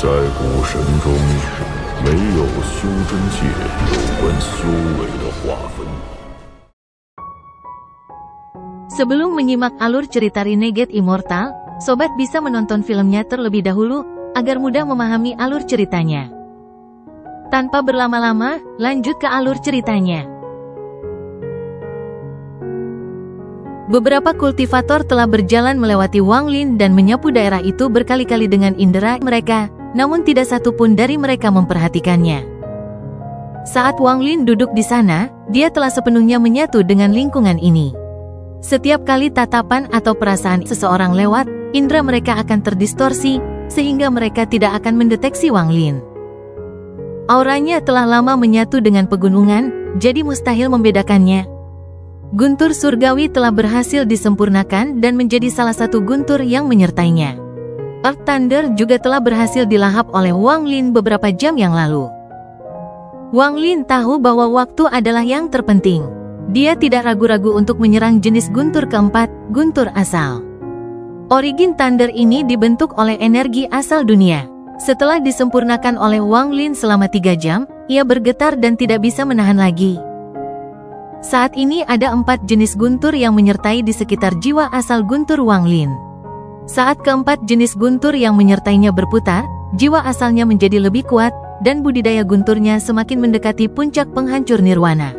在古神中，没有修真界有关修为的划分。Sebelum menyimak alur cerita Renegade Immortal, sobat bisa menonton filmnya terlebih dahulu, agar mudah memahami alur ceritanya. Tanpa berlama-lama, lanjut ke alur ceritanya. Beberapa kultivator telah berjalan melewati Wanglin dan menyapu daerah itu berkali-kali dengan indera mereka, namun tidak satu pun dari mereka memperhatikannya. Saat Wanglin duduk di sana, dia telah sepenuhnya menyatu dengan lingkungan ini. Setiap kali tatapan atau perasaan seseorang lewat, indera mereka akan terdistorsi, sehingga mereka tidak akan mendeteksi Wanglin. Auranya telah lama menyatu dengan pegunungan, jadi mustahil membedakannya. Guntur surgawi telah berhasil disempurnakan dan menjadi salah satu guntur yang menyertainya. Earth Thunder juga telah berhasil dilahap oleh Wanglin beberapa jam yang lalu. Wanglin tahu bahwa waktu adalah yang terpenting. Dia tidak ragu-ragu untuk menyerang jenis guntur keempat, guntur asal. Origin Thunder ini dibentuk oleh energi asal dunia. Setelah disempurnakan oleh Wanglin selama 3 jam, ia bergetar dan tidak bisa menahan lagi. Saat ini ada 4 jenis guntur yang menyertai di sekitar jiwa asal guntur Wanglin. Saat keempat jenis guntur yang menyertainya berputar, jiwa asalnya menjadi lebih kuat, dan budidaya gunturnya semakin mendekati puncak penghancur nirwana.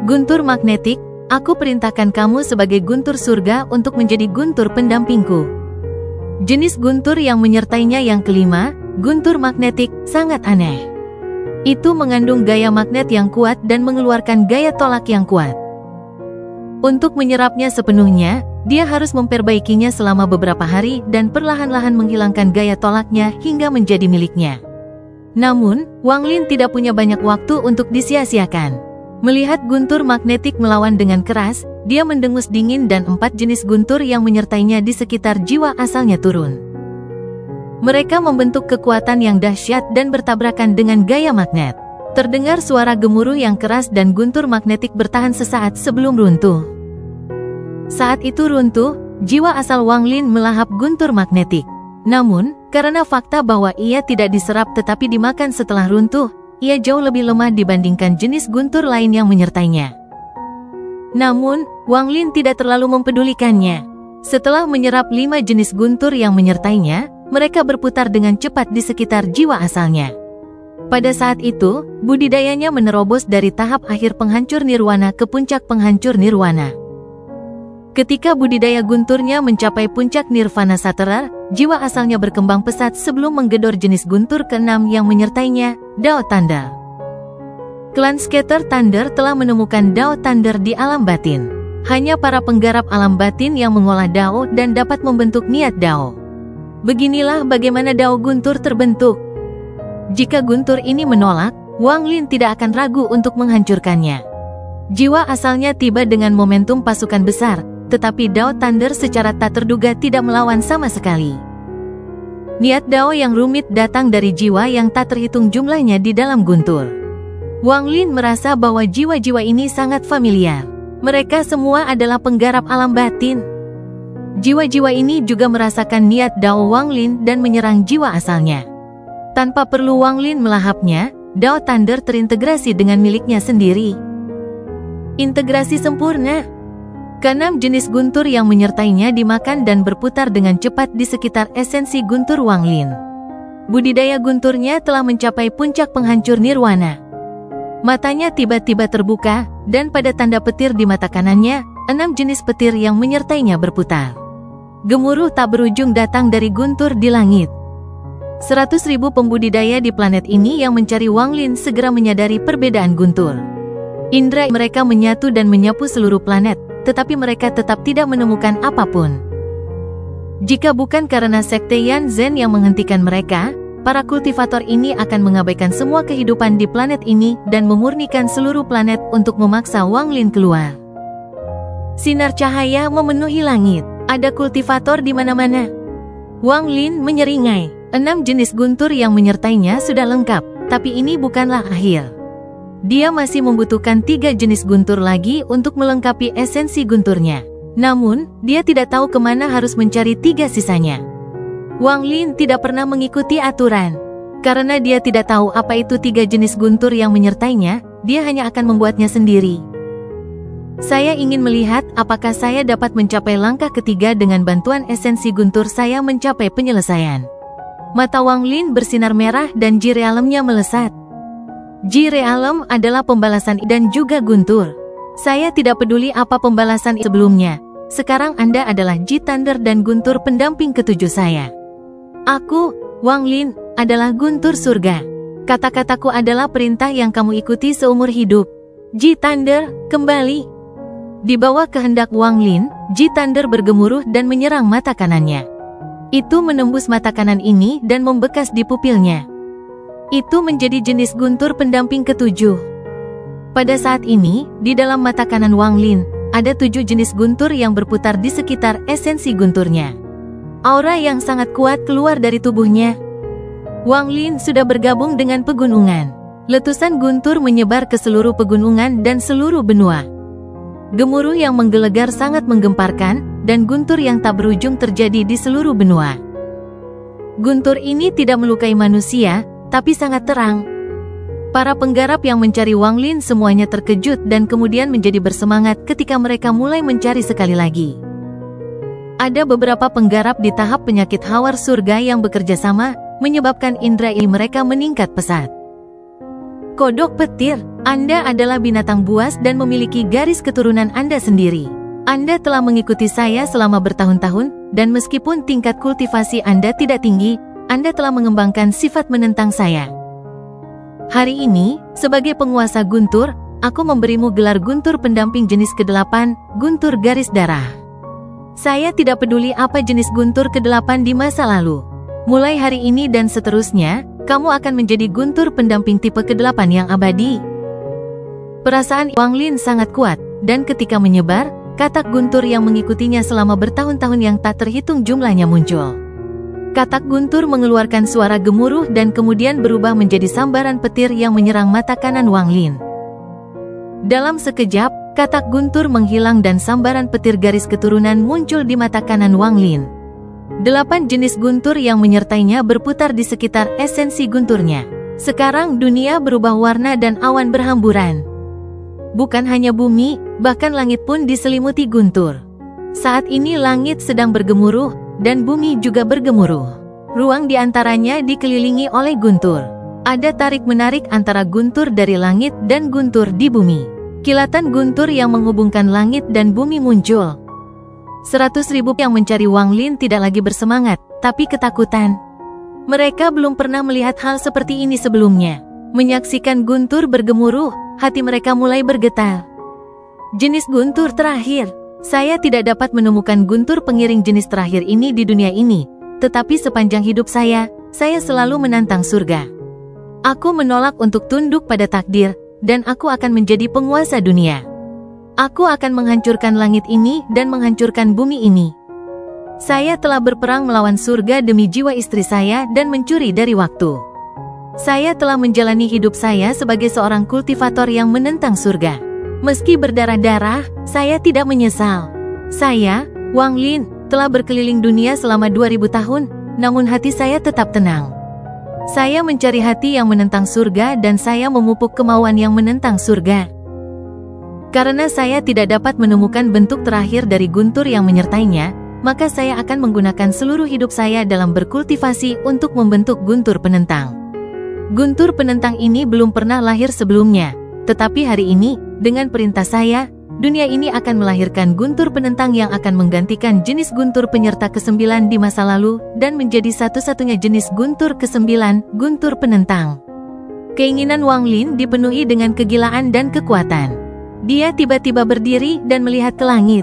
Guntur magnetik, aku perintahkan kamu sebagai guntur surga untuk menjadi guntur pendampingku. Jenis guntur yang menyertainya yang kelima, guntur magnetik, sangat aneh. Itu mengandung gaya magnet yang kuat dan mengeluarkan gaya tolak yang kuat. Untuk menyerapnya sepenuhnya, dia harus memperbaikinya selama beberapa hari dan perlahan-lahan menghilangkan gaya tolaknya hingga menjadi miliknya. Namun, Wanglin tidak punya banyak waktu untuk disia-siakan. Melihat guntur magnetik melawan dengan keras, dia mendengus dingin dan 4 jenis guntur yang menyertainya di sekitar jiwa asalnya turun. Mereka membentuk kekuatan yang dahsyat dan bertabrakan dengan gaya magnet. Terdengar suara gemuruh yang keras dan guntur magnetik bertahan sesaat sebelum runtuh. Saat itu runtuh, jiwa asal Wanglin melahap guntur magnetik. Namun, karena fakta bahwa ia tidak diserap tetapi dimakan setelah runtuh, ia jauh lebih lemah dibandingkan jenis guntur lain yang menyertainya. Namun, Wanglin tidak terlalu mempedulikannya. Setelah menyerap 5 jenis guntur yang menyertainya, mereka berputar dengan cepat di sekitar jiwa asalnya. Pada saat itu, budidayanya menerobos dari tahap akhir penghancur nirwana ke puncak penghancur nirwana. Ketika budidaya gunturnya mencapai puncak nirvana saterar, jiwa asalnya berkembang pesat sebelum menggedor jenis guntur ke-6 yang menyertainya, Dao Thunder. Klan Scatter Thunder telah menemukan Dao Thunder di alam batin. Hanya para penggarap alam batin yang mengolah Dao dan dapat membentuk niat Dao. Beginilah bagaimana Dao guntur terbentuk. Jika guntur ini menolak, Wanglin tidak akan ragu untuk menghancurkannya. Jiwa asalnya tiba dengan momentum pasukan besar, tetapi Dao Thunder secara tak terduga tidak melawan sama sekali. Niat Dao yang rumit datang dari jiwa yang tak terhitung jumlahnya di dalam guntur. Wanglin merasa bahwa jiwa-jiwa ini sangat familiar. Mereka semua adalah penggarap alam batin. Jiwa-jiwa ini juga merasakan niat Dao Wanglin dan menyerang jiwa asalnya. Tanpa perlu Wanglin melahapnya, Dao Thunder terintegrasi dengan miliknya sendiri. Integrasi sempurna. Ke-6 jenis guntur yang menyertainya dimakan dan berputar dengan cepat di sekitar esensi guntur Wanglin. Budidaya gunturnya telah mencapai puncak penghancur nirwana. Matanya tiba-tiba terbuka, dan pada tanda petir di mata kanannya, 6 jenis petir yang menyertainya berputar. Gemuruh tak berujung datang dari guntur di langit. 100.000 pembudidaya di planet ini yang mencari Wanglin segera menyadari perbedaan guntur. Indra mereka menyatu dan menyapu seluruh planet, tetapi mereka tetap tidak menemukan apapun. Jika bukan karena Sekte Yan Zhen yang menghentikan mereka, para kultivator ini akan mengabaikan semua kehidupan di planet ini dan memurnikan seluruh planet untuk memaksa Wanglin keluar. Sinar cahaya memenuhi langit. Ada kultivator di mana-mana. Wanglin menyeringai. 6 jenis guntur yang menyertainya sudah lengkap, tapi ini bukanlah akhir. Dia masih membutuhkan 3 jenis guntur lagi untuk melengkapi esensi gunturnya. Namun, dia tidak tahu kemana harus mencari 3 sisanya. Wang Lin tidak pernah mengikuti aturan. Karena dia tidak tahu apa itu 3 jenis guntur yang menyertainya, dia hanya akan membuatnya sendiri. Saya ingin melihat apakah saya dapat mencapai langkah ketiga dengan bantuan esensi guntur saya mencapai penyelesaian. Mata Wang Lin bersinar merah dan Ji Realemnya melesat. Ji Realem adalah pembalasan dan juga guntur. Saya tidak peduli apa pembalasan sebelumnya. Sekarang Anda adalah Ji Thunder dan guntur pendamping ketujuh saya. Aku, Wang Lin, adalah guntur surga. Kata-kataku adalah perintah yang kamu ikuti seumur hidup. Ji Thunder, kembali. Di bawah kehendak Wang Lin, Ji Thunder bergemuruh dan menyerang mata kanannya. Itu menembus mata kanan ini dan membekas di pupilnya. Itu menjadi jenis guntur pendamping ketujuh. Pada saat ini, di dalam mata kanan Wang Lin, ada 7 jenis guntur yang berputar di sekitar esensi gunturnya. Aura yang sangat kuat keluar dari tubuhnya. Wang Lin sudah bergabung dengan pegunungan. Letusan guntur menyebar ke seluruh pegunungan dan seluruh benua. Gemuruh yang menggelegar sangat menggemparkan, dan guntur yang tak berujung terjadi di seluruh benua. Guntur ini tidak melukai manusia, tapi sangat terang. Para penggarap yang mencari Wang Lin semuanya terkejut dan kemudian menjadi bersemangat ketika mereka mulai mencari sekali lagi. Ada beberapa penggarap di tahap penyakit hawar surga yang bekerja sama, menyebabkan indera mereka meningkat pesat. Kodok petir, Anda adalah binatang buas dan memiliki garis keturunan Anda sendiri. Anda telah mengikuti saya selama bertahun-tahun, dan meskipun tingkat kultivasi Anda tidak tinggi, Anda telah mengembangkan sifat menentang saya. Hari ini, sebagai penguasa guntur, aku memberimu gelar guntur pendamping jenis ke-8, guntur garis darah. Saya tidak peduli apa jenis guntur ke-8 di masa lalu. Mulai hari ini dan seterusnya, kamu akan menjadi guntur pendamping tipe ke-8 yang abadi. Perasaan Wang Lin sangat kuat, dan ketika menyebar, katak guntur yang mengikutinya selama bertahun-tahun yang tak terhitung jumlahnya muncul. Katak guntur mengeluarkan suara gemuruh dan kemudian berubah menjadi sambaran petir yang menyerang mata kanan Wang Lin. Dalam sekejap, katak guntur menghilang dan sambaran petir garis keturunan muncul di mata kanan Wang Lin. 8 jenis guntur yang menyertainya berputar di sekitar esensi gunturnya. Sekarang dunia berubah warna dan awan berhamburan. Bukan hanya bumi, bahkan langit pun diselimuti guntur. Saat ini langit sedang bergemuruh, dan bumi juga bergemuruh. Ruang di antaranya dikelilingi oleh guntur. Ada tarik-menarik antara guntur dari langit dan guntur di bumi. Kilatan guntur yang menghubungkan langit dan bumi muncul. 100.000 yang mencari Wang Lin tidak lagi bersemangat, tapi ketakutan. Mereka belum pernah melihat hal seperti ini sebelumnya. Menyaksikan guntur bergemuruh, hati mereka mulai bergetar. Jenis guntur terakhir. Saya tidak dapat menemukan guntur pengiring jenis terakhir ini di dunia ini, tetapi sepanjang hidup saya selalu menantang surga. Aku menolak untuk tunduk pada takdir, dan aku akan menjadi penguasa dunia. Aku akan menghancurkan langit ini dan menghancurkan bumi ini. Saya telah berperang melawan surga demi jiwa istri saya dan mencuri dari waktu. Saya telah menjalani hidup saya sebagai seorang kultivator yang menentang surga. Meski berdarah-darah, saya tidak menyesal. Saya, Wang Lin, telah berkeliling dunia selama 2000 tahun, namun hati saya tetap tenang. Saya mencari hati yang menentang surga dan saya memupuk kemauan yang menentang surga. Karena saya tidak dapat menemukan bentuk terakhir dari guntur yang menyertainya, maka saya akan menggunakan seluruh hidup saya dalam berkultivasi untuk membentuk guntur penentang. Guntur penentang ini belum pernah lahir sebelumnya, tetapi hari ini, dengan perintah saya, dunia ini akan melahirkan guntur penentang yang akan menggantikan jenis guntur penyerta ke-9 di masa lalu dan menjadi satu-satunya jenis guntur ke-9, guntur penentang. Keinginan Wang Lin dipenuhi dengan kegilaan dan kekuatan. Dia tiba-tiba berdiri dan melihat ke langit.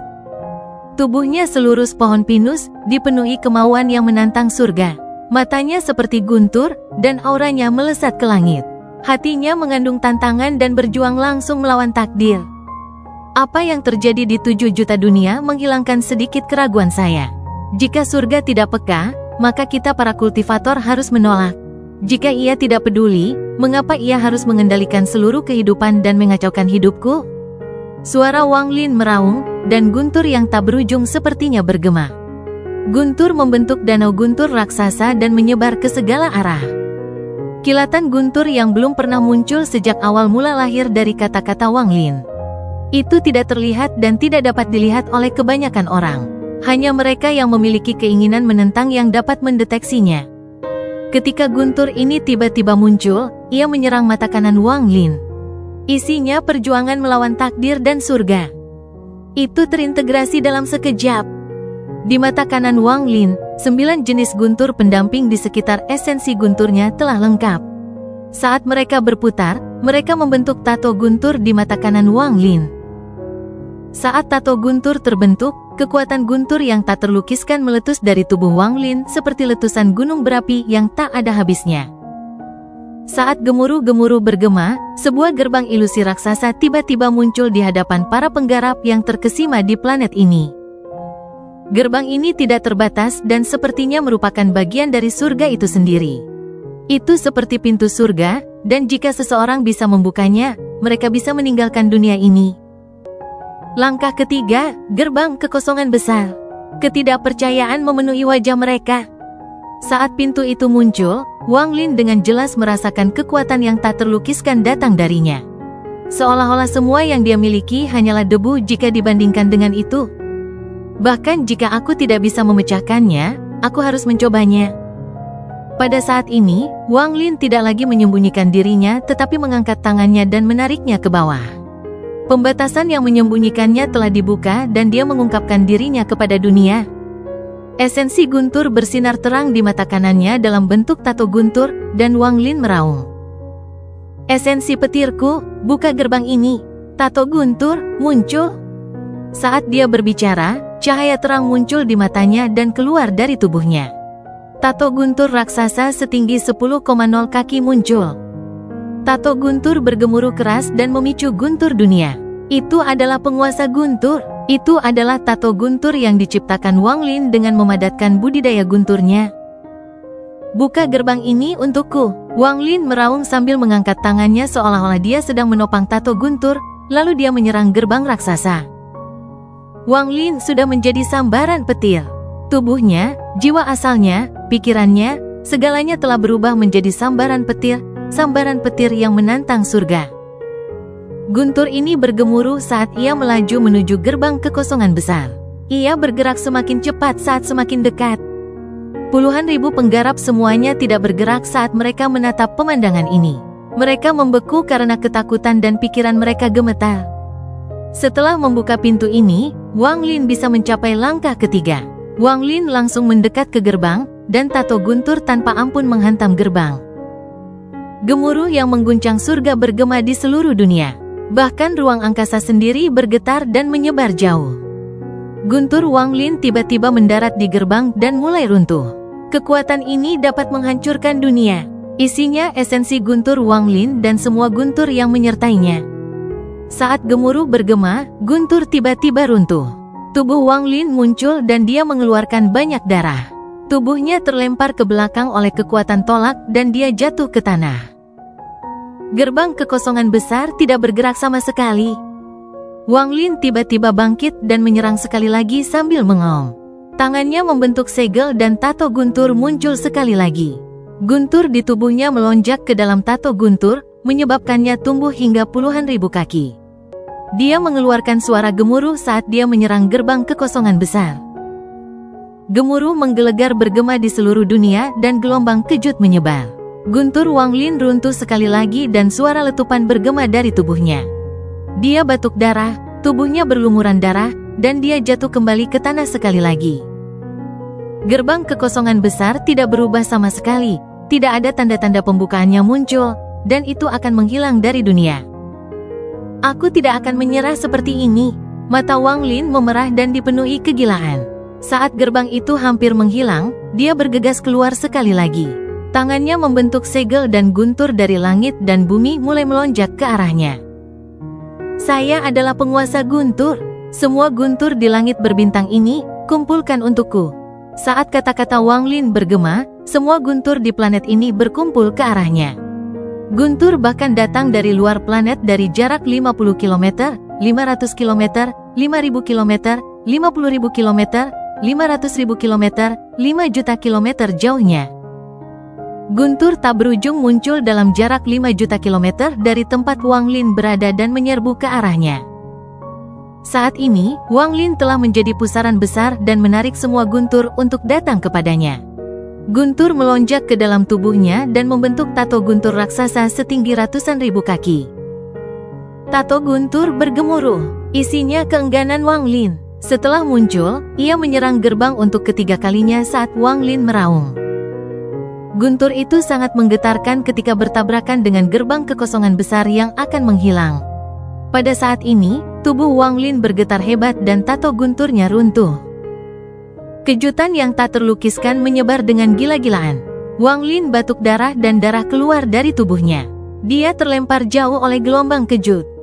Tubuhnya selurus pohon pinus, dipenuhi kemauan yang menantang surga. Matanya seperti guntur, dan auranya melesat ke langit. Hatinya mengandung tantangan dan berjuang langsung melawan takdir. Apa yang terjadi di 7 juta dunia menghilangkan sedikit keraguan saya. Jika surga tidak peka, maka kita para kultivator harus menolak. Jika ia tidak peduli, mengapa ia harus mengendalikan seluruh kehidupan dan mengacaukan hidupku? Suara Wang Lin meraung, dan guntur yang tak berujung sepertinya bergema. Guntur membentuk danau guntur raksasa dan menyebar ke segala arah. Kilatan guntur yang belum pernah muncul sejak awal mula lahir dari kata-kata Wang Lin. Itu tidak terlihat dan tidak dapat dilihat oleh kebanyakan orang. Hanya mereka yang memiliki keinginan menentang yang dapat mendeteksinya. Ketika guntur ini tiba-tiba muncul, ia menyerang mata kanan Wang Lin. Isinya perjuangan melawan takdir dan surga. Itu terintegrasi dalam sekejap. Di mata kanan Wang Lin, 9 jenis guntur pendamping di sekitar esensi gunturnya telah lengkap. Saat mereka berputar, mereka membentuk tato guntur di mata kanan Wang Lin. Saat tato guntur terbentuk, kekuatan guntur yang tak terlukiskan meletus dari tubuh Wang Lin seperti letusan gunung berapi yang tak ada habisnya. Saat gemuruh-gemuruh bergema, sebuah gerbang ilusi raksasa tiba-tiba muncul di hadapan para penggarap yang terkesima di planet ini. Gerbang ini tidak terbatas dan sepertinya merupakan bagian dari surga itu sendiri. Itu seperti pintu surga, dan jika seseorang bisa membukanya, mereka bisa meninggalkan dunia ini. Langkah ketiga, gerbang kekosongan besar. Ketidakpercayaan memenuhi wajah mereka. Saat pintu itu muncul, Wang Lin dengan jelas merasakan kekuatan yang tak terlukiskan datang darinya. Seolah-olah semua yang dia miliki hanyalah debu jika dibandingkan dengan itu. Bahkan jika aku tidak bisa memecahkannya, aku harus mencobanya. Pada saat ini, Wang Lin tidak lagi menyembunyikan dirinya tetapi mengangkat tangannya dan menariknya ke bawah. Pembatasan yang menyembunyikannya telah dibuka dan dia mengungkapkan dirinya kepada dunia. Esensi guntur bersinar terang di mata kanannya dalam bentuk tato guntur dan Wang Lin meraung. Esensi petirku, buka gerbang ini. Tato guntur muncul. Saat dia berbicara, cahaya terang muncul di matanya dan keluar dari tubuhnya. Tato guntur raksasa setinggi 10,0 kaki muncul. Tato guntur bergemuruh keras dan memicu guntur dunia. Itu adalah penguasa guntur. Itu adalah tato guntur yang diciptakan Wang Lin dengan memadatkan budidaya gunturnya. Buka gerbang ini untukku. Wang Lin meraung sambil mengangkat tangannya seolah-olah dia sedang menopang tato guntur, lalu dia menyerang gerbang raksasa. Wang Lin sudah menjadi sambaran petir. Tubuhnya, jiwa asalnya, pikirannya, segalanya telah berubah menjadi sambaran petir yang menantang surga. Guntur ini bergemuruh saat ia melaju menuju gerbang kekosongan besar. Ia bergerak semakin cepat saat semakin dekat. Puluhan ribu penggarap semuanya tidak bergerak saat mereka menatap pemandangan ini. Mereka membeku karena ketakutan dan pikiran mereka gemetar. Setelah membuka pintu ini, Wang Lin bisa mencapai langkah ketiga. Wang Lin langsung mendekat ke gerbang, dan tato guntur tanpa ampun menghantam gerbang. Gemuruh yang mengguncang surga bergema di seluruh dunia. Bahkan ruang angkasa sendiri bergetar dan menyebar jauh. Guntur Wang Lin tiba-tiba mendarat di gerbang dan mulai runtuh. Kekuatan ini dapat menghancurkan dunia. Isinya esensi guntur Wang Lin dan semua guntur yang menyertainya. Saat gemuruh bergema, guntur tiba-tiba runtuh. Tubuh Wang Lin muncul dan dia mengeluarkan banyak darah. Tubuhnya terlempar ke belakang oleh kekuatan tolak dan dia jatuh ke tanah. Gerbang kekosongan besar tidak bergerak sama sekali. Wang Lin tiba-tiba bangkit dan menyerang sekali lagi sambil mengaum. Tangannya membentuk segel dan tato guntur muncul sekali lagi. Guntur di tubuhnya melonjak ke dalam tato guntur, menyebabkannya tumbuh hingga puluhan ribu kaki. Dia mengeluarkan suara gemuruh saat dia menyerang gerbang kekosongan besar. Gemuruh menggelegar bergema di seluruh dunia dan gelombang kejut menyebar. Guntur Wang Lin runtuh sekali lagi dan suara letupan bergema dari tubuhnya. Dia batuk darah, tubuhnya berlumuran darah, dan dia jatuh kembali ke tanah sekali lagi. Gerbang kekosongan besar tidak berubah sama sekali, tidak ada tanda-tanda pembukaannya muncul, dan itu akan menghilang dari dunia. Aku tidak akan menyerah seperti ini. Mata Wang Lin memerah dan dipenuhi kegilaan. Saat gerbang itu hampir menghilang, dia bergegas keluar sekali lagi. Tangannya membentuk segel dan guntur dari langit dan bumi mulai melonjak ke arahnya. Saya adalah penguasa guntur. Semua guntur di langit berbintang ini, kumpulkan untukku. Saat kata-kata Wang Lin bergema, semua guntur di planet ini berkumpul ke arahnya. Guntur bahkan datang dari luar planet dari jarak 50 km, 500 km, 5000 km, 50.000 km, 500.000 kilometer, 5 juta kilometer jauhnya. Guntur tak berujung muncul dalam jarak 5 juta kilometer dari tempat Wang Lin berada dan menyerbu ke arahnya. Saat ini, Wang Lin telah menjadi pusaran besar dan menarik semua guntur untuk datang kepadanya. Guntur melonjak ke dalam tubuhnya dan membentuk tato guntur raksasa setinggi ratusan ribu kaki. Tato guntur bergemuruh, isinya keengganan Wang Lin. Setelah muncul, ia menyerang gerbang untuk ketiga kalinya saat Wang Lin meraung. Guntur itu sangat menggetarkan ketika bertabrakan dengan gerbang kekosongan besar yang akan menghilang. Pada saat ini, tubuh Wang Lin bergetar hebat dan tato gunturnya runtuh. Kejutan yang tak terlukiskan menyebar dengan gila-gilaan. Wang Lin batuk darah dan darah keluar dari tubuhnya. Dia terlempar jauh oleh gelombang kejut.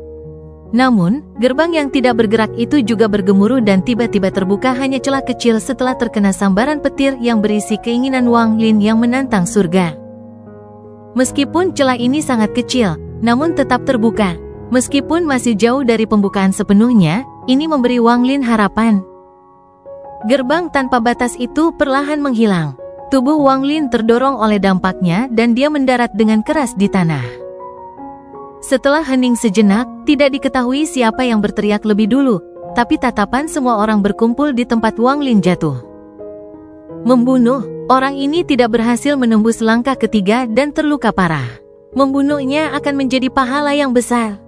Namun, gerbang yang tidak bergerak itu juga bergemuruh dan tiba-tiba terbuka hanya celah kecil setelah terkena sambaran petir yang berisi keinginan Wang Lin yang menantang surga. Meskipun celah ini sangat kecil, namun tetap terbuka. Meskipun masih jauh dari pembukaan sepenuhnya, ini memberi Wang Lin harapan. Gerbang tanpa batas itu perlahan menghilang. Tubuh Wang Lin terdorong oleh dampaknya dan dia mendarat dengan keras di tanah. Setelah hening sejenak, tidak diketahui siapa yang berteriak lebih dulu, tapi tatapan semua orang berkumpul di tempat Wang Lin jatuh. Membunuh, orang ini tidak berhasil menembus langkah ketiga dan terluka parah. Membunuhnya akan menjadi pahala yang besar.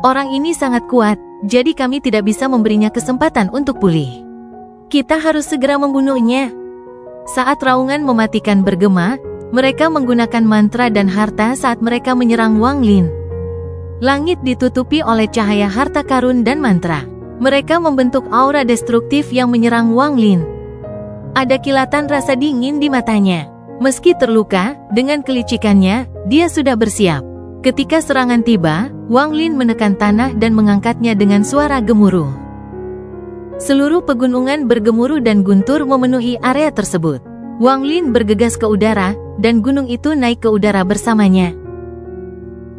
Orang ini sangat kuat, jadi kami tidak bisa memberinya kesempatan untuk pulih. Kita harus segera membunuhnya. Saat raungan mematikan bergema, mereka menggunakan mantra dan harta saat mereka menyerang Wang Lin. Langit ditutupi oleh cahaya harta karun dan mantra. Mereka membentuk aura destruktif yang menyerang Wang Lin. Ada kilatan rasa dingin di matanya. Meski terluka, dengan kelicikannya, dia sudah bersiap. Ketika serangan tiba, Wang Lin menekan tanah dan mengangkatnya dengan suara gemuruh. Seluruh pegunungan bergemuruh dan guntur memenuhi area tersebut. Wang Lin bergegas ke udara, dan gunung itu naik ke udara bersamanya.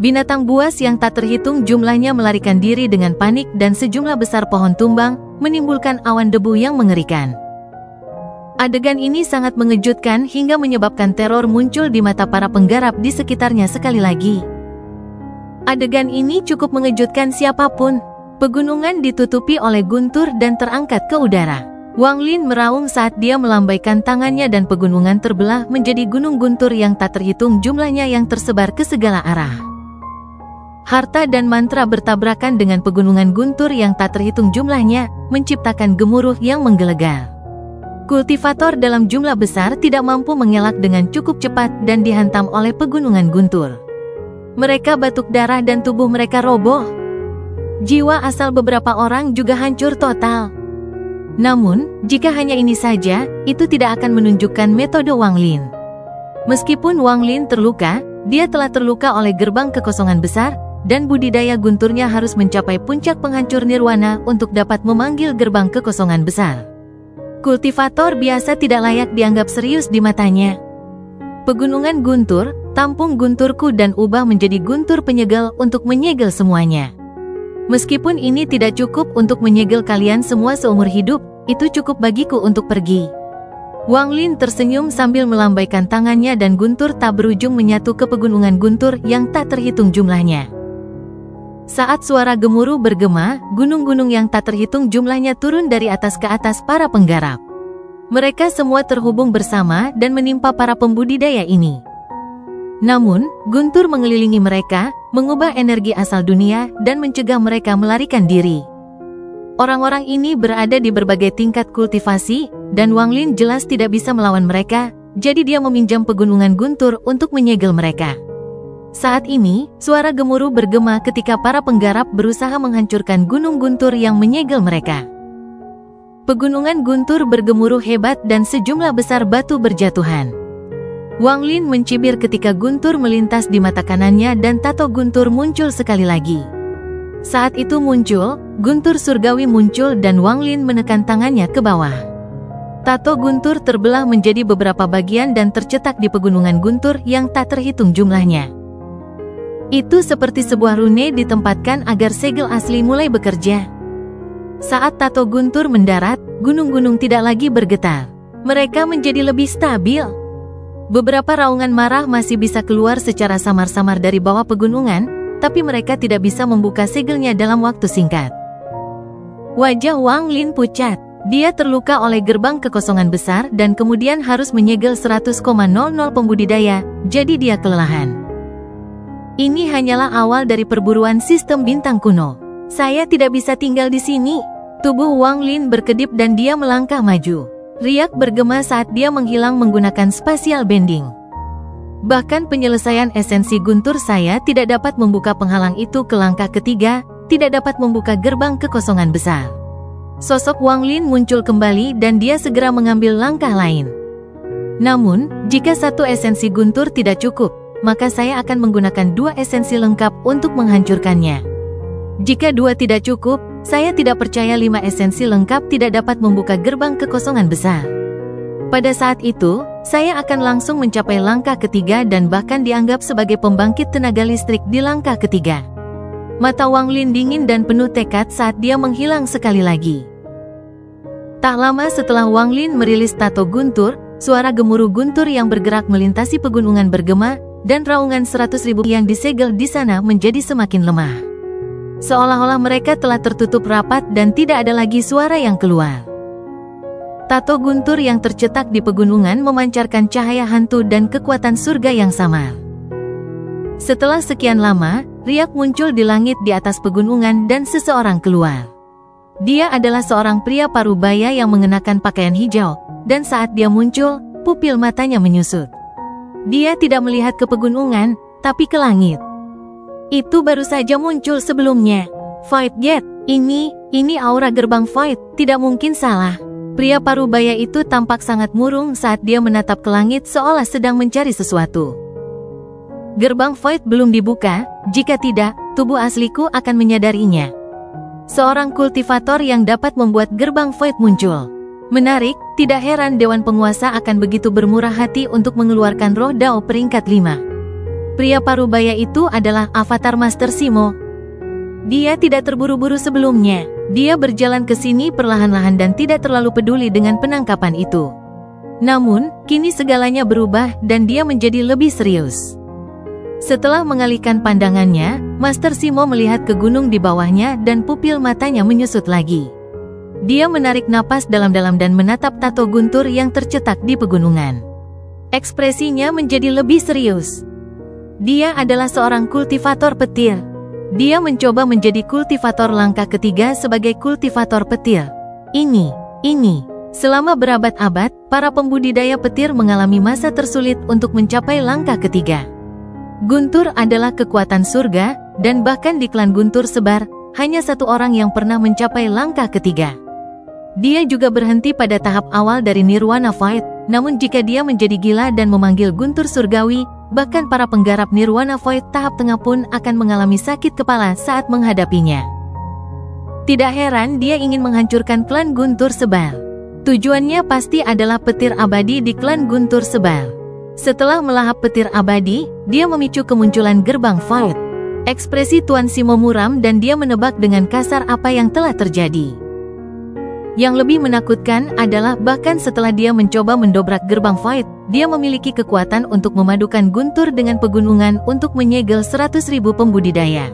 Binatang buas yang tak terhitung jumlahnya melarikan diri dengan panik dan sejumlah besar pohon tumbang, menimbulkan awan debu yang mengerikan. Adegan ini sangat mengejutkan hingga menyebabkan teror muncul di mata para penggarap di sekitarnya sekali lagi. Adegan ini cukup mengejutkan siapapun. Pegunungan ditutupi oleh guntur dan terangkat ke udara. Wang Lin meraung saat dia melambaikan tangannya dan pegunungan terbelah menjadi gunung guntur yang tak terhitung jumlahnya yang tersebar ke segala arah. Harta dan mantra bertabrakan dengan pegunungan guntur yang tak terhitung jumlahnya, menciptakan gemuruh yang menggelegar. Kultivator dalam jumlah besar tidak mampu mengelak dengan cukup cepat dan dihantam oleh pegunungan guntur. Mereka batuk darah dan tubuh mereka roboh. Jiwa asal beberapa orang juga hancur total. Namun, jika hanya ini saja, itu tidak akan menunjukkan metode Wang Lin. Meskipun Wang Lin terluka, dia telah terluka oleh gerbang kekosongan besar, dan budidaya gunturnya harus mencapai puncak penghancur nirwana untuk dapat memanggil gerbang kekosongan besar. Kultivator biasa tidak layak dianggap serius di matanya. Pegunungan guntur, tampung gunturku dan ubah menjadi guntur penyegel untuk menyegel semuanya. Meskipun ini tidak cukup untuk menyegel kalian semua seumur hidup, itu cukup bagiku untuk pergi. Wang Lin tersenyum sambil melambaikan tangannya dan guntur tak berujung menyatu ke pegunungan guntur yang tak terhitung jumlahnya. Saat suara gemuruh bergema, gunung-gunung yang tak terhitung jumlahnya turun dari atas ke atas para penggarap. Mereka semua terhubung bersama dan menimpa para pembudidaya ini. Namun, guntur mengelilingi mereka, mengubah energi asal dunia, dan mencegah mereka melarikan diri. Orang-orang ini berada di berbagai tingkat kultivasi, dan Wang Lin jelas tidak bisa melawan mereka, jadi dia meminjam pegunungan guntur untuk menyegel mereka. Saat ini, suara gemuruh bergema ketika para penggarap berusaha menghancurkan gunung guntur yang menyegel mereka. Pegunungan guntur bergemuruh hebat dan sejumlah besar batu berjatuhan. Wang Lin mencibir ketika guntur melintas di mata kanannya dan tato guntur muncul sekali lagi. Saat itu muncul, guntur surgawi muncul dan Wang Lin menekan tangannya ke bawah. Tato guntur terbelah menjadi beberapa bagian dan tercetak di pegunungan guntur yang tak terhitung jumlahnya. Itu seperti sebuah rune ditempatkan agar segel asli mulai bekerja. Saat tato guntur mendarat, gunung-gunung tidak lagi bergetar. Mereka menjadi lebih stabil. Beberapa raungan marah masih bisa keluar secara samar-samar dari bawah pegunungan, tapi mereka tidak bisa membuka segelnya dalam waktu singkat. Wajah Wang Lin pucat. Dia terluka oleh gerbang kekosongan besar dan kemudian harus menyegel 100,00 pembudidaya, jadi dia kelelahan. Ini hanyalah awal dari perburuan sistem bintang kuno. Saya tidak bisa tinggal di sini. Tubuh Wang Lin berkedip dan dia melangkah maju. Riak bergema saat dia menghilang menggunakan spatial bending. Bahkan penyelesaian esensi guntur saya tidak dapat membuka penghalang itu ke langkah ketiga, tidak dapat membuka gerbang kekosongan besar. Sosok Wang Lin muncul kembali dan dia segera mengambil langkah lain. Namun, jika satu esensi guntur tidak cukup, maka saya akan menggunakan 2 esensi lengkap untuk menghancurkannya. Jika 2 tidak cukup, saya tidak percaya 5 esensi lengkap tidak dapat membuka gerbang kekosongan besar. Pada saat itu, saya akan langsung mencapai langkah ketiga dan bahkan dianggap sebagai pembangkit tenaga listrik di langkah ketiga. Mata Wang Lin dingin dan penuh tekad saat dia menghilang sekali lagi. Tak lama setelah Wang Lin merilis tato guntur, suara gemuruh guntur yang bergerak melintasi pegunungan bergema, dan raungan 100.000 yang disegel di sana menjadi semakin lemah. Seolah-olah mereka telah tertutup rapat dan tidak ada lagi suara yang keluar. Tato guntur yang tercetak di pegunungan memancarkan cahaya hantu dan kekuatan surga yang samar. Setelah sekian lama, riak muncul di langit di atas pegunungan dan seseorang keluar. Dia adalah seorang pria parubaya yang mengenakan pakaian hijau, dan saat dia muncul, pupil matanya menyusut. Dia tidak melihat ke pegunungan, tapi ke langit. Itu baru saja muncul sebelumnya. Void Gate, ini aura gerbang Void, tidak mungkin salah. Pria parubaya itu tampak sangat murung saat dia menatap ke langit seolah sedang mencari sesuatu. Gerbang Void belum dibuka, jika tidak, tubuh asliku akan menyadarinya. Seorang kultivator yang dapat membuat gerbang Void muncul. Menarik, tidak heran Dewan Penguasa akan begitu bermurah hati untuk mengeluarkan roh Dao peringkat 5. Pria parubaya itu adalah Avatar Master Simo. Dia tidak terburu-buru sebelumnya. Dia berjalan ke sini perlahan-lahan dan tidak terlalu peduli dengan penangkapan itu. Namun, kini segalanya berubah dan dia menjadi lebih serius. Setelah mengalihkan pandangannya, Master Simo melihat ke gunung di bawahnya dan pupil matanya menyusut lagi. Dia menarik napas dalam-dalam dan menatap tato guntur yang tercetak di pegunungan. Ekspresinya menjadi lebih serius. Dia adalah seorang kultivator petir. Dia mencoba menjadi kultivator langkah ketiga sebagai kultivator petir. Selama berabad-abad, para pembudidaya petir mengalami masa tersulit untuk mencapai langkah ketiga. Guntur adalah kekuatan surga, dan bahkan di klan Guntur Sebar, hanya satu orang yang pernah mencapai langkah ketiga. Dia juga berhenti pada tahap awal dari Nirwana Void, namun jika dia menjadi gila dan memanggil Guntur Surgawi, bahkan para penggarap Nirwana Void tahap tengah pun akan mengalami sakit kepala saat menghadapinya. Tidak heran dia ingin menghancurkan klan Guntur Sebar. Tujuannya pasti adalah petir abadi di klan Guntur Sebar. Setelah melahap petir abadi, dia memicu kemunculan gerbang Void. Ekspresi Tuan Simo muram dan dia menebak dengan kasar apa yang telah terjadi. Yang lebih menakutkan adalah bahkan setelah dia mencoba mendobrak gerbang Void, dia memiliki kekuatan untuk memadukan guntur dengan pegunungan untuk menyegel 100.000 pembudidaya.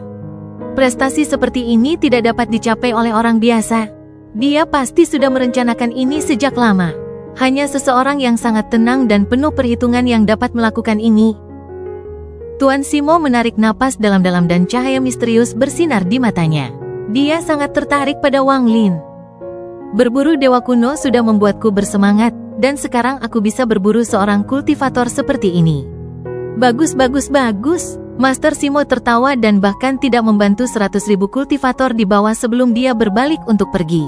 Prestasi seperti ini tidak dapat dicapai oleh orang biasa. Dia pasti sudah merencanakan ini sejak lama. Hanya seseorang yang sangat tenang dan penuh perhitungan yang dapat melakukan ini. Tuan Simo menarik napas dalam-dalam dan cahaya misterius bersinar di matanya. Dia sangat tertarik pada Wang Lin. Berburu dewa kuno sudah membuatku bersemangat, dan sekarang aku bisa berburu seorang kultivator seperti ini. Bagus. Master Simo tertawa dan bahkan tidak membantu 100.000 kultivator di bawah sebelum dia berbalik untuk pergi.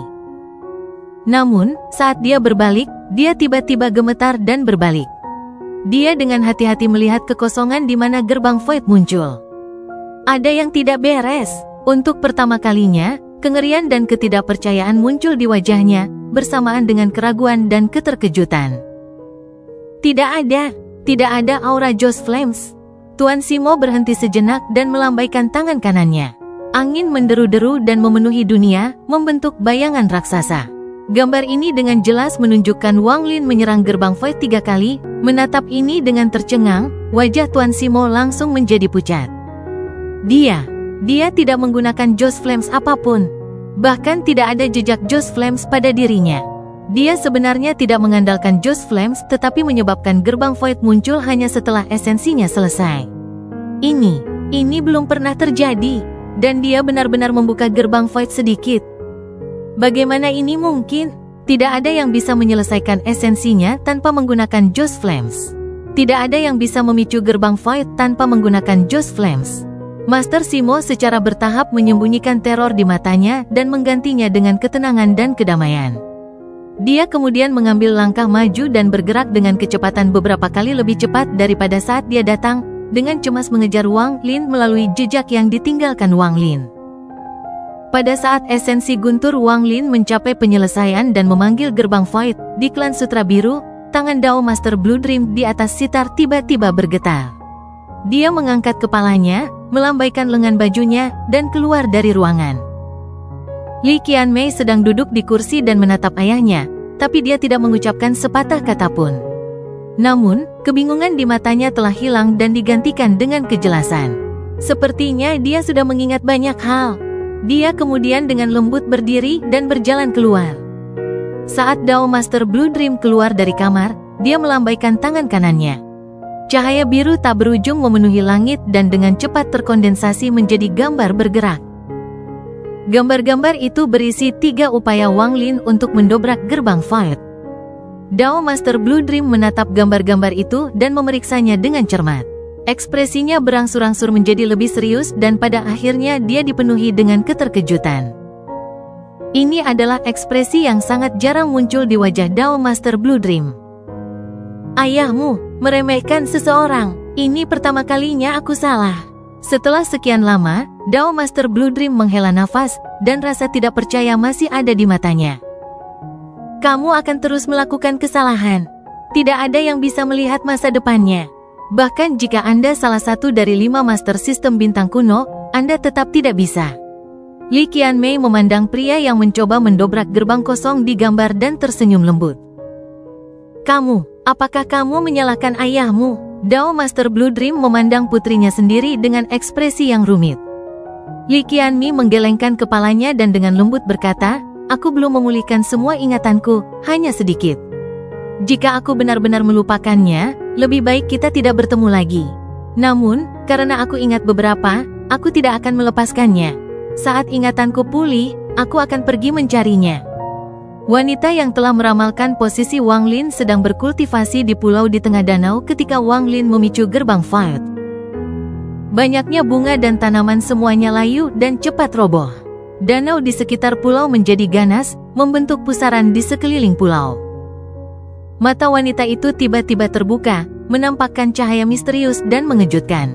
Namun, saat dia berbalik, dia tiba-tiba gemetar dan berbalik. Dia dengan hati-hati melihat kekosongan di mana gerbang Void muncul. Ada yang tidak beres. Untuk pertama kalinya, kengerian dan ketidakpercayaan muncul di wajahnya, bersamaan dengan keraguan dan keterkejutan. Tidak ada aura Joss Flames. Tuan Simo berhenti sejenak dan melambaikan tangan kanannya. Angin menderu-deru dan memenuhi dunia, membentuk bayangan raksasa. Gambar ini dengan jelas menunjukkan Wang Lin menyerang gerbang Void 3 kali. Menatap ini dengan tercengang, wajah Tuan Simo langsung menjadi pucat. Dia tidak menggunakan Ghost Flames apapun. Bahkan tidak ada jejak Ghost Flames pada dirinya. Dia sebenarnya tidak mengandalkan Ghost Flames, tetapi menyebabkan gerbang Void muncul hanya setelah esensinya selesai. Ini belum pernah terjadi, dan dia benar-benar membuka gerbang Void sedikit. Bagaimana ini mungkin? Tidak ada yang bisa menyelesaikan esensinya tanpa menggunakan Ghost Flames. Tidak ada yang bisa memicu gerbang Void tanpa menggunakan Ghost Flames. Master Simo secara bertahap menyembunyikan teror di matanya dan menggantinya dengan ketenangan dan kedamaian. Dia kemudian mengambil langkah maju dan bergerak dengan kecepatan beberapa kali lebih cepat daripada saat dia datang, dengan cemas mengejar Wang Lin melalui jejak yang ditinggalkan Wang Lin. Pada saat esensi guntur Wang Lin mencapai penyelesaian dan memanggil gerbang Void, di klan Sutra Biru, tangan Dao Master Blue Dream di atas sitar tiba-tiba bergetar. Dia mengangkat kepalanya, melambaikan lengan bajunya, dan keluar dari ruangan. Li Qianmei sedang duduk di kursi dan menatap ayahnya, tapi dia tidak mengucapkan sepatah kata pun. Namun, kebingungan di matanya telah hilang dan digantikan dengan kejelasan. Sepertinya dia sudah mengingat banyak hal. Dia kemudian dengan lembut berdiri dan berjalan keluar. Saat Dao Master Blue Dream keluar dari kamar, dia melambaikan tangan kanannya. Cahaya biru tak berujung memenuhi langit dan dengan cepat terkondensasi menjadi gambar bergerak. Gambar-gambar itu berisi 3 upaya Wang Lin untuk mendobrak gerbang Void. Dao Master Blue Dream menatap gambar-gambar itu dan memeriksanya dengan cermat. Ekspresinya berangsur-angsur menjadi lebih serius dan pada akhirnya dia dipenuhi dengan keterkejutan. Ini adalah ekspresi yang sangat jarang muncul di wajah Dao Master Blue Dream. Ayahmu meremehkan seseorang. Ini pertama kalinya aku salah. Setelah sekian lama, Dao Master Blue Dream menghela nafas dan rasa tidak percaya masih ada di matanya. Kamu akan terus melakukan kesalahan. Tidak ada yang bisa melihat masa depannya. Bahkan jika Anda salah satu dari 5 Master Sistem Bintang Kuno, Anda tetap tidak bisa. Li Qianmei memandang pria yang mencoba mendobrak gerbang kosong di gambar dan tersenyum lembut. Apakah kamu menyalahkan ayahmu? Dao Master Blue Dream memandang putrinya sendiri dengan ekspresi yang rumit. Li Qianmei menggelengkan kepalanya dan dengan lembut berkata, aku belum memulihkan semua ingatanku, hanya sedikit. Jika aku benar-benar melupakannya, lebih baik kita tidak bertemu lagi. Namun, karena aku ingat beberapa, aku tidak akan melepaskannya. Saat ingatanku pulih, aku akan pergi mencarinya. Wanita yang telah meramalkan posisi Wang Lin sedang berkultivasi di pulau di tengah danau ketika Wang Lin memicu gerbang Void. Banyaknya bunga dan tanaman semuanya layu dan cepat roboh. Danau di sekitar pulau menjadi ganas, membentuk pusaran di sekeliling pulau. Mata wanita itu tiba-tiba terbuka, menampakkan cahaya misterius dan mengejutkan.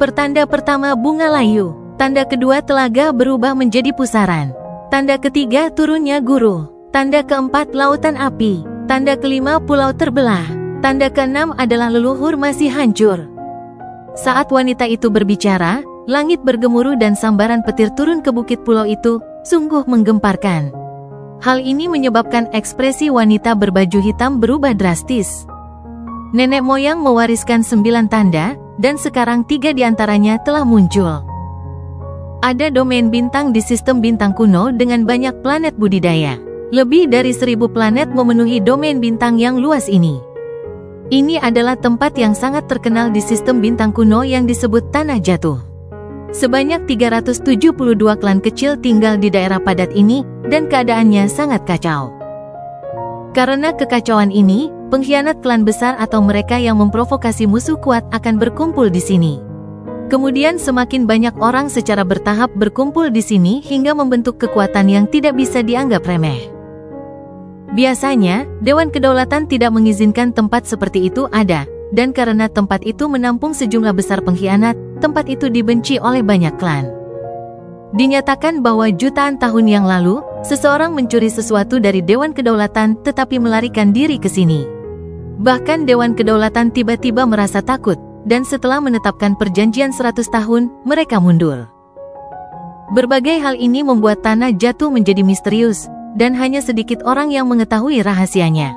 Pertanda pertama bunga layu, tanda kedua telaga berubah menjadi pusaran, tanda ketiga turunnya guru, tanda keempat lautan api, tanda kelima pulau terbelah, tanda keenam adalah leluhur masih hancur. Saat wanita itu berbicara, langit bergemuruh dan sambaran petir turun ke bukit pulau itu, sungguh menggemparkan. Hal ini menyebabkan ekspresi wanita berbaju hitam berubah drastis. Nenek moyang mewariskan 9 tanda, dan sekarang 3 diantaranya telah muncul. Ada domain bintang di sistem bintang kuno dengan banyak planet budidaya. Lebih dari 1000 planet memenuhi domain bintang yang luas ini. Ini adalah tempat yang sangat terkenal di sistem bintang kuno yang disebut Tanah Jatuh. Sebanyak 372 klan kecil tinggal di daerah padat ini, dan keadaannya sangat kacau. Karena kekacauan ini, pengkhianat klan besar atau mereka yang memprovokasi musuh kuat akan berkumpul di sini. Kemudian semakin banyak orang secara bertahap berkumpul di sini hingga membentuk kekuatan yang tidak bisa dianggap remeh. Biasanya, Dewan Kedaulatan tidak mengizinkan tempat seperti itu ada, dan karena tempat itu menampung sejumlah besar pengkhianat, tempat itu dibenci oleh banyak klan. Dinyatakan bahwa jutaan tahun yang lalu, seseorang mencuri sesuatu dari Dewan Kedaulatan tetapi melarikan diri ke sini. Bahkan Dewan Kedaulatan tiba-tiba merasa takut, dan setelah menetapkan perjanjian 100 tahun, mereka mundur. Berbagai hal ini membuat Tanah Jatuh menjadi misterius, dan hanya sedikit orang yang mengetahui rahasianya.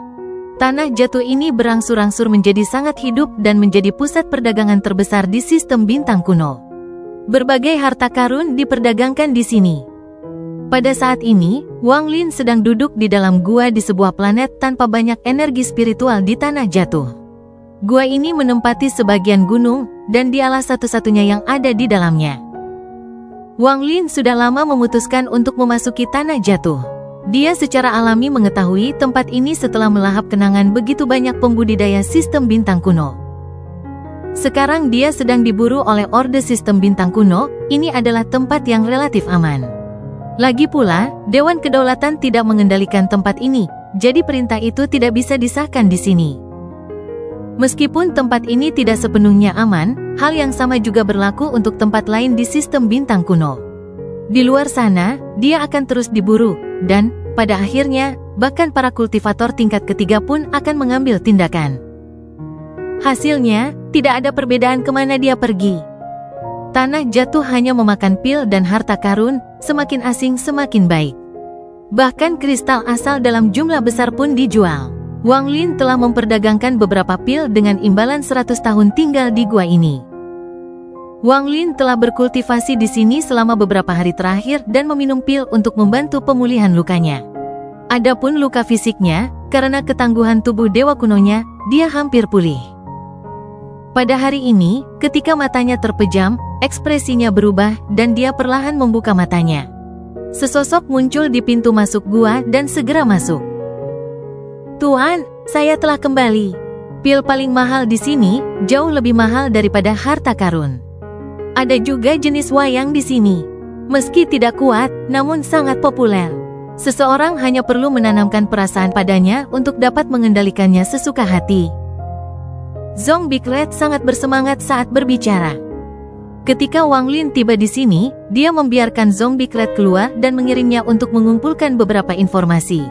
Tanah Jatuh ini berangsur-angsur menjadi sangat hidup dan menjadi pusat perdagangan terbesar di sistem bintang kuno. Berbagai harta karun diperdagangkan di sini. Pada saat ini, Wang Lin sedang duduk di dalam gua di sebuah planet tanpa banyak energi spiritual di Tanah Jatuh. Gua ini menempati sebagian gunung, dan dialah satu-satunya yang ada di dalamnya. Wang Lin sudah lama memutuskan untuk memasuki Tanah Jatuh. Dia secara alami mengetahui tempat ini setelah melahap kenangan begitu banyak pembudidaya sistem bintang kuno. Sekarang dia sedang diburu oleh Orde Sistem Bintang Kuno, ini adalah tempat yang relatif aman. Lagi pula, Dewan Kedaulatan tidak mengendalikan tempat ini, jadi perintah itu tidak bisa disahkan di sini. Meskipun tempat ini tidak sepenuhnya aman, hal yang sama juga berlaku untuk tempat lain di sistem bintang kuno. Di luar sana, dia akan terus diburu, dan, pada akhirnya, bahkan para kultivator tingkat ketiga pun akan mengambil tindakan. Hasilnya, tidak ada perbedaan kemana dia pergi. Tanah Jatuh hanya memakan pil dan harta karun, semakin asing semakin baik. Bahkan kristal asal dalam jumlah besar pun dijual. Wang Lin telah memperdagangkan beberapa pil dengan imbalan 100 tahun tinggal di gua ini. Wang Lin telah berkultivasi di sini selama beberapa hari terakhir dan meminum pil untuk membantu pemulihan lukanya. Adapun luka fisiknya, karena ketangguhan tubuh dewa kunonya, dia hampir pulih. Pada hari ini, ketika matanya terpejam, ekspresinya berubah dan dia perlahan membuka matanya. Sesosok muncul di pintu masuk gua dan segera masuk. Tuan, saya telah kembali. Pil paling mahal di sini, jauh lebih mahal daripada harta karun. Ada juga jenis wayang di sini. Meski tidak kuat, namun sangat populer. Seseorang hanya perlu menanamkan perasaan padanya untuk dapat mengendalikannya sesuka hati. Zong Big-Red sangat bersemangat saat berbicara. Ketika Wang Lin tiba di sini, dia membiarkan Zong Big-Red keluar dan mengirimnya untuk mengumpulkan beberapa informasi.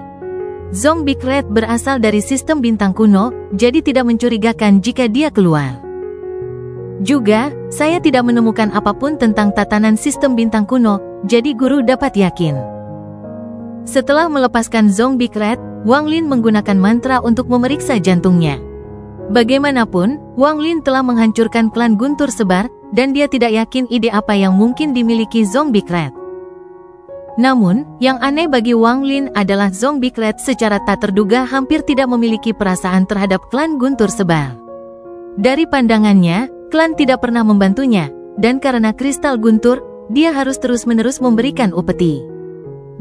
Zong Big-Red berasal dari sistem bintang kuno, jadi tidak mencurigakan jika dia keluar. Juga, saya tidak menemukan apapun tentang tatanan sistem bintang kuno, jadi guru dapat yakin. Setelah melepaskan Zong Big-Red, Wang Lin menggunakan mantra untuk memeriksa jantungnya. Bagaimanapun, Wang Lin telah menghancurkan klan Guntur Sebar, dan dia tidak yakin ide apa yang mungkin dimiliki Zong Big-Red. Namun, yang aneh bagi Wang Lin adalah Zong Big-Red secara tak terduga hampir tidak memiliki perasaan terhadap klan Guntur Sebar. Dari pandangannya, klan tidak pernah membantunya, dan karena kristal guntur, dia harus terus-menerus memberikan upeti.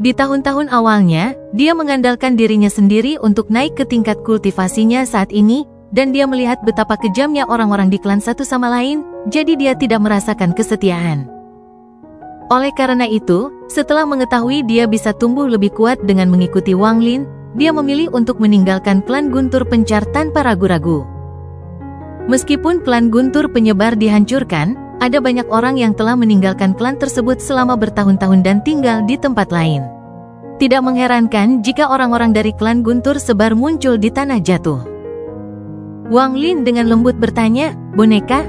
Di tahun-tahun awalnya, dia mengandalkan dirinya sendiri untuk naik ke tingkat kultivasinya saat ini, dan dia melihat betapa kejamnya orang-orang di klan satu sama lain, jadi dia tidak merasakan kesetiaan. Oleh karena itu, setelah mengetahui dia bisa tumbuh lebih kuat dengan mengikuti Wang Lin, dia memilih untuk meninggalkan klan Guntur Pencar tanpa ragu-ragu. Meskipun klan Guntur Penyebar dihancurkan, ada banyak orang yang telah meninggalkan klan tersebut selama bertahun-tahun dan tinggal di tempat lain. Tidak mengherankan jika orang-orang dari klan Guntur Sebar muncul di Tanah Jatuh. Wang Lin dengan lembut bertanya, "Boneka?"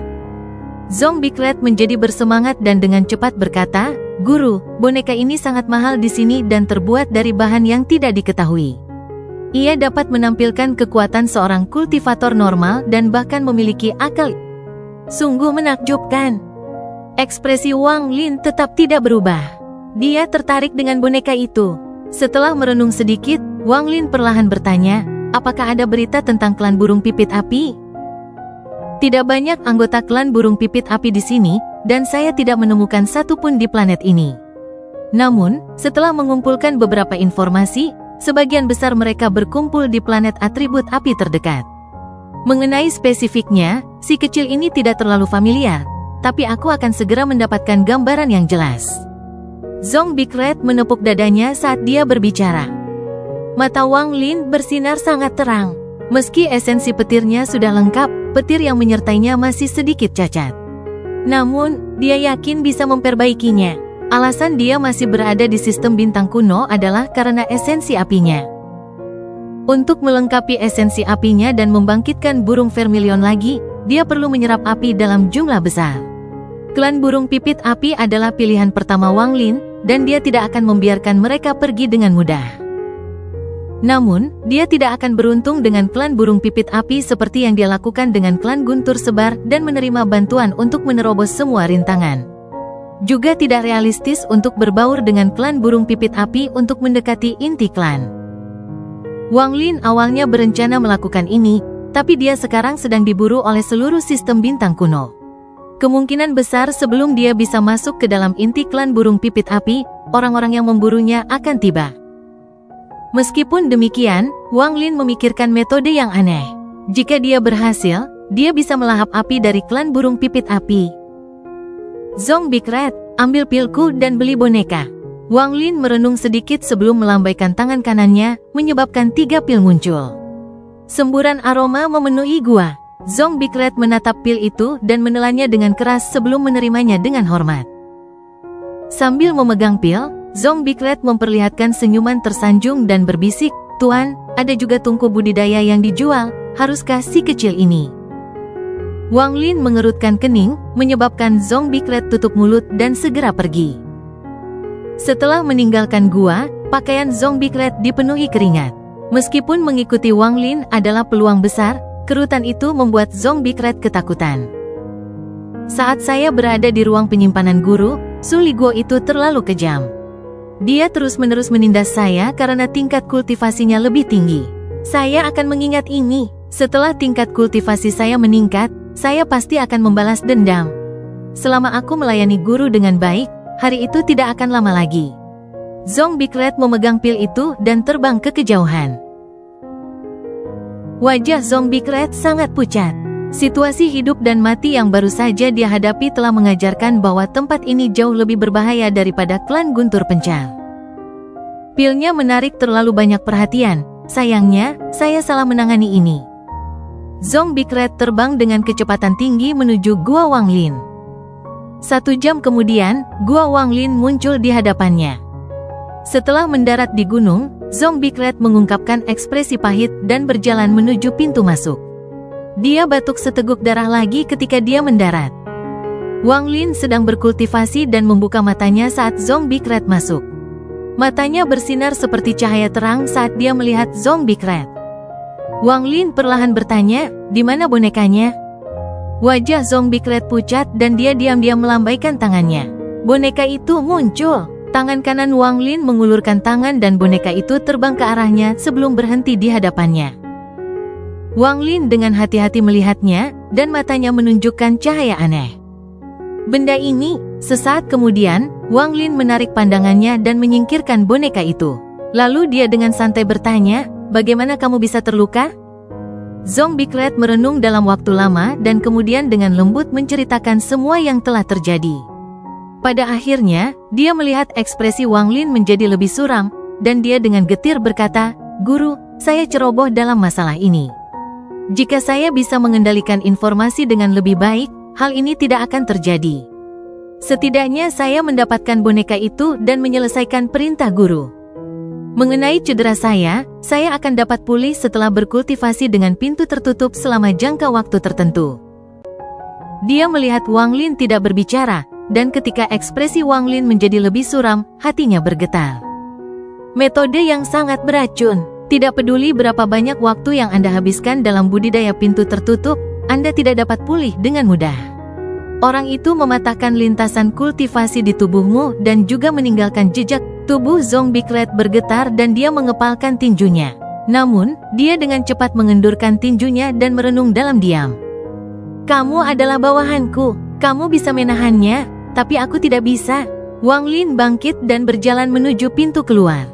Zong Big-Red menjadi bersemangat dan dengan cepat berkata, "Guru, boneka ini sangat mahal di sini dan terbuat dari bahan yang tidak diketahui. Ia dapat menampilkan kekuatan seorang kultivator normal dan bahkan memiliki akal." Sungguh menakjubkan. Ekspresi Wang Lin tetap tidak berubah. Dia tertarik dengan boneka itu. Setelah merenung sedikit, Wang Lin perlahan bertanya, "Apakah ada berita tentang klan burung pipit api?" Tidak banyak anggota klan burung pipit api di sini, dan saya tidak menemukan satupun di planet ini. Namun, setelah mengumpulkan beberapa informasi, sebagian besar mereka berkumpul di planet atribut api terdekat. Mengenai spesifiknya, si kecil ini tidak terlalu familiar, tapi aku akan segera mendapatkan gambaran yang jelas. Zong Big-Red menepuk dadanya saat dia berbicara. Mata Wang Lin bersinar sangat terang. Meski esensi petirnya sudah lengkap, petir yang menyertainya masih sedikit cacat. Namun, dia yakin bisa memperbaikinya. Alasan dia masih berada di sistem bintang kuno adalah karena esensi apinya. Untuk melengkapi esensi apinya dan membangkitkan burung vermilion lagi, dia perlu menyerap api dalam jumlah besar. Klan burung pipit api adalah pilihan pertama Wang Lin, dan dia tidak akan membiarkan mereka pergi dengan mudah. Namun, dia tidak akan beruntung dengan klan burung pipit api seperti yang dia lakukan dengan klan Guntur Sebar dan menerima bantuan untuk menerobos semua rintangan. Juga tidak realistis untuk berbaur dengan klan burung pipit api untuk mendekati inti klan. Wang Lin awalnya berencana melakukan ini, tapi dia sekarang sedang diburu oleh seluruh sistem bintang kuno. Kemungkinan besar sebelum dia bisa masuk ke dalam inti klan burung pipit api, orang-orang yang memburunya akan tiba. Meskipun demikian, Wang Lin memikirkan metode yang aneh. Jika dia berhasil, dia bisa melahap api dari klan burung pipit api. Zong Big Red, ambil pilku dan beli boneka. Wang Lin merenung sedikit sebelum melambaikan tangan kanannya, menyebabkan 3 pil muncul. Semburan aroma memenuhi gua. Zong Big Red menatap pil itu dan menelannya dengan keras sebelum menerimanya dengan hormat. Sambil memegang pil, Zong Big Red memperlihatkan senyuman tersanjung dan berbisik, "Tuan, ada juga tungku budidaya yang dijual, haruskah si kecil ini?" Wang Lin mengerutkan kening, menyebabkan Zong Big Red tutup mulut dan segera pergi. Setelah meninggalkan gua, pakaian Zong Big Red dipenuhi keringat. Meskipun mengikuti Wang Lin adalah peluang besar, kerutan itu membuat Zong Big Red ketakutan. Saat saya berada di ruang penyimpanan guru, Su Li Guo itu terlalu kejam. Dia terus-menerus menindas saya karena tingkat kultivasinya lebih tinggi. Saya akan mengingat ini. Setelah tingkat kultivasi saya meningkat, saya pasti akan membalas dendam. Selama aku melayani guru dengan baik, hari itu tidak akan lama lagi. Zong Big Red memegang pil itu dan terbang ke kejauhan. Wajah Zong Big Red sangat pucat. Situasi hidup dan mati yang baru saja dia hadapi telah mengajarkan bahwa tempat ini jauh lebih berbahaya daripada klan Guntur Pencal. Pilnya menarik terlalu banyak perhatian. Sayangnya, saya salah menangani ini. Zong Big Red terbang dengan kecepatan tinggi menuju Gua Wang Lin. 1 jam kemudian, Gua Wang Lin muncul di hadapannya. Setelah mendarat di gunung, Zong Big Red mengungkapkan ekspresi pahit dan berjalan menuju pintu masuk. Dia batuk seteguk darah lagi ketika dia mendarat. Wang Lin sedang berkultivasi dan membuka matanya saat Zong Big Red masuk. Matanya bersinar seperti cahaya terang saat dia melihat Zong Big Red. Wang Lin perlahan bertanya, "Di mana bonekanya?" Wajah Zong Big Red pucat dan dia diam-diam melambaikan tangannya. Boneka itu muncul. Tangan kanan Wang Lin mengulurkan tangan dan boneka itu terbang ke arahnya sebelum berhenti di hadapannya. Wang Lin dengan hati-hati melihatnya, dan matanya menunjukkan cahaya aneh. Benda ini, sesaat kemudian, Wang Lin menarik pandangannya dan menyingkirkan boneka itu. Lalu dia dengan santai bertanya, "Bagaimana kamu bisa terluka?" Zong Big Red merenung dalam waktu lama dan kemudian dengan lembut menceritakan semua yang telah terjadi. Pada akhirnya, dia melihat ekspresi Wang Lin menjadi lebih suram, dan dia dengan getir berkata, "Guru, saya ceroboh dalam masalah ini. Jika saya bisa mengendalikan informasi dengan lebih baik, hal ini tidak akan terjadi. Setidaknya saya mendapatkan boneka itu dan menyelesaikan perintah guru. Mengenai cedera saya akan dapat pulih setelah berkultivasi dengan pintu tertutup selama jangka waktu tertentu." Dia melihat Wang Lin tidak berbicara, dan ketika ekspresi Wang Lin menjadi lebih suram, hatinya bergetar. Metode yang sangat beracun. Tidak peduli berapa banyak waktu yang Anda habiskan dalam budidaya pintu tertutup, Anda tidak dapat pulih dengan mudah. Orang itu mematahkan lintasan kultivasi di tubuhmu dan juga meninggalkan jejak. Tubuh Zong Big Red bergetar dan dia mengepalkan tinjunya. Namun, dia dengan cepat mengendurkan tinjunya dan merenung dalam diam. "Kamu adalah bawahanku. Kamu bisa menahannya, tapi aku tidak bisa." Wang Lin bangkit dan berjalan menuju pintu keluar.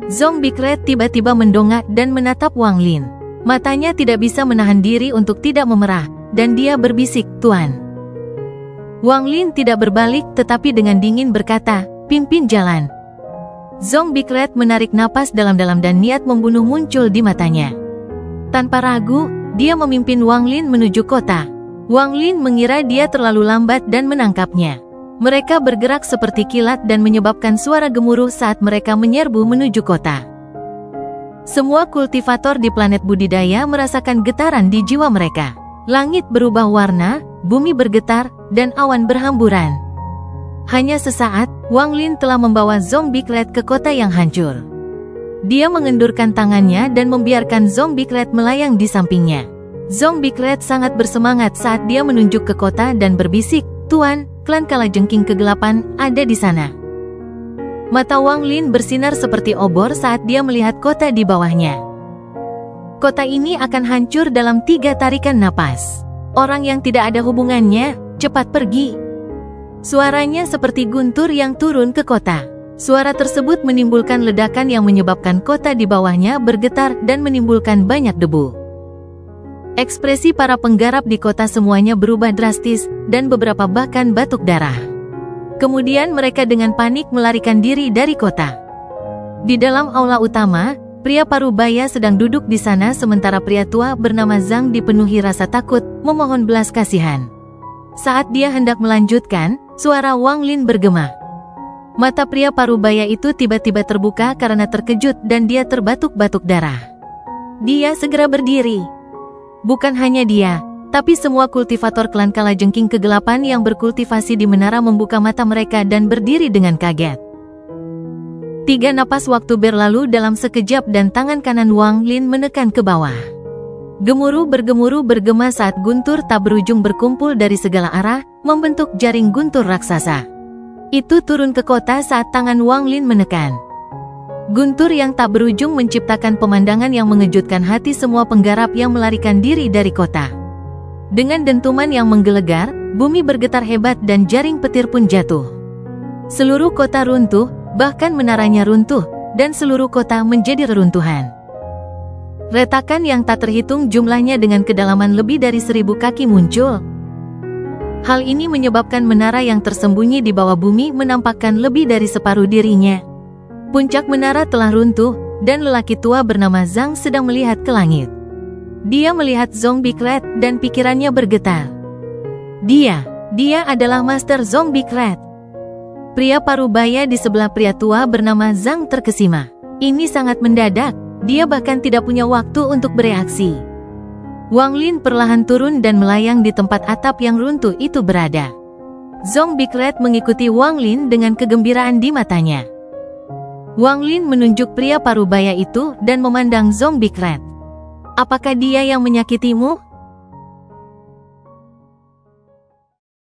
Zong Big Red tiba-tiba mendongak dan menatap Wang Lin. Matanya tidak bisa menahan diri untuk tidak memerah, dan dia berbisik, "Tuan." Wang Lin tidak berbalik tetapi dengan dingin berkata, "Pimpin jalan." Zong Big Red menarik napas dalam-dalam dan niat membunuh muncul di matanya. Tanpa ragu, dia memimpin Wang Lin menuju kota. Wang Lin mengira dia terlalu lambat dan menangkapnya. Mereka bergerak seperti kilat dan menyebabkan suara gemuruh saat mereka menyerbu menuju kota. Semua kultivator di planet budidaya merasakan getaran di jiwa mereka. Langit berubah warna, bumi bergetar, dan awan berhamburan. Hanya sesaat, Wang Lin telah membawa zombie Red ke kota yang hancur. Dia mengendurkan tangannya dan membiarkan zombie Red melayang di sampingnya. Zombie Red sangat bersemangat saat dia menunjuk ke kota dan berbisik, "Tuan, klan Kalajengking kegelapan ada di sana." Mata Wang Lin bersinar seperti obor saat dia melihat kota di bawahnya. Kota ini akan hancur dalam 3 tarikan napas. Orang yang tidak ada hubungannya, cepat pergi. Suaranya seperti guntur yang turun ke kota. Suara tersebut menimbulkan ledakan yang menyebabkan kota di bawahnya bergetar dan menimbulkan banyak debu. Ekspresi para penggarap di kota semuanya berubah drastis, dan beberapa bahkan batuk darah. Kemudian mereka dengan panik melarikan diri dari kota. Di dalam aula utama, pria parubaya sedang duduk di sana sementara pria tua bernama Zhang dipenuhi rasa takut, memohon belas kasihan. Saat dia hendak melanjutkan, suara Wang Lin bergema. Mata pria parubaya itu tiba-tiba terbuka karena terkejut dan dia terbatuk-batuk darah. Dia segera berdiri. Bukan hanya dia, tapi semua kultivator klan Kalajengking kegelapan yang berkultivasi di menara membuka mata mereka dan berdiri dengan kaget. 3 napas waktu berlalu dalam sekejap dan tangan kanan Wang Lin menekan ke bawah. Gemuruh bergema saat guntur tak berujung berkumpul dari segala arah, membentuk jaring guntur raksasa. Itu turun ke kota saat tangan Wang Lin menekan. Guntur yang tak berujung menciptakan pemandangan yang mengejutkan hati semua penggarap yang melarikan diri dari kota. Dengan dentuman yang menggelegar, bumi bergetar hebat dan jaring petir pun jatuh. Seluruh kota runtuh, bahkan menaranya runtuh, dan seluruh kota menjadi reruntuhan. Retakan yang tak terhitung jumlahnya dengan kedalaman lebih dari 1000 kaki muncul. Hal ini menyebabkan menara yang tersembunyi di bawah bumi menampakkan lebih dari separuh dirinya. Puncak menara telah runtuh, dan lelaki tua bernama Zhang sedang melihat ke langit. Dia melihat zombie Red dan pikirannya bergetar. Dia adalah Master Zombie Red. Pria parubaya di sebelah pria tua bernama Zhang terkesima. Ini sangat mendadak, dia bahkan tidak punya waktu untuk bereaksi. Wang Lin perlahan turun dan melayang di tempat atap yang runtuh itu berada. Zombie Red mengikuti Wang Lin dengan kegembiraan di matanya. Wang Lin menunjuk pria parubaya itu dan memandang zombie Red. "Apakah dia yang menyakitimu?"